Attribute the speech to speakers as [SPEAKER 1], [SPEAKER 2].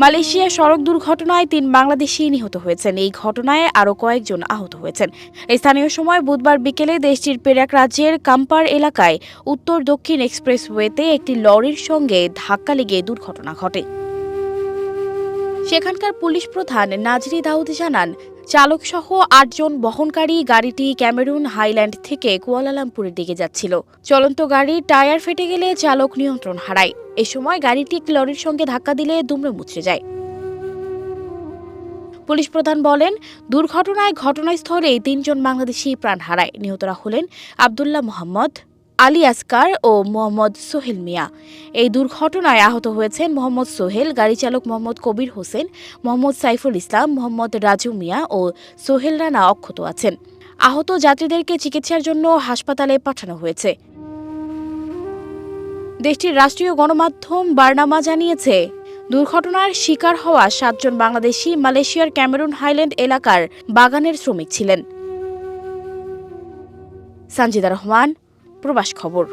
[SPEAKER 1] Malaysia সড়ক দুর্ঘটনায় ৩ বাংলাদেশি নিহত হয়েছেন। এই ঘটনায় আরও কয়েকজন আহত হয়েছেন। স্থানীয় সময় বুধবার বিকেলে দেশটির পেরাক রাজ্যের কাম্পার এলাকায় উত্তর দক্ষিণ এক্সপ্রেসওয়েতে একটি লরির সঙ্গে ধাক্কা লেগে দুর্ঘটনা ঘটে। সেখানকার পুলিশ প্রধান নাজরি দাউদ জানান, চালকসহ ৮ জন বহনকারী গাড়িটি ক্যামেরুন হাইল্যান্ড থেকে কুয়ালালামপুরের দিকে যাচ্ছিল। চলন্ত গাড়ির টায়ার ফেটে গেলে চালক নিয়ন্ত্রণ হারায়। এ সময় গাড়িটি লরির সঙ্গে ধাক্কা দিলে দুমড়ে মুচড়ে যায়। পুলিশ প্রধান বলেন, দুর্ঘটনায় ঘটনাস্থলেই ৩ জন বাংলাদেশি প্রাণ হারায়। নিহতরা হলেন আবদুল্লাহ মোহাম্মদ, আলী আসকার ও মোহাম্মদ সোহেল মিয়া। এই দুর্ঘটনায় আহত হয়েছেন মোহাম্মদ সোহেল, গাড়ি চালক মোহাম্মদ কবির হোসেন, মোহাম্মদ সাইফুল ইসলাম, মোহাম্মদ রাজু মিয়া ও সোহেল রানা অক্ষত আছেন। আহত যাত্রীদেরকে চিকিৎসার জন্য হাসপাতালে পাঠানো হয়েছে। দেশটির রাষ্ট্রীয় গণমাধ্যম বার্নামা জানিয়েছে, দুর্ঘটনার শিকার হওয়া ৭ জন বাংলাদেশি মালয়েশিয়ার ক্যামেরুন হাইল্যান্ড এলাকার বাগানের শ্রমিক ছিলেন। সানজিদা রহমান, প্রবাস খবর।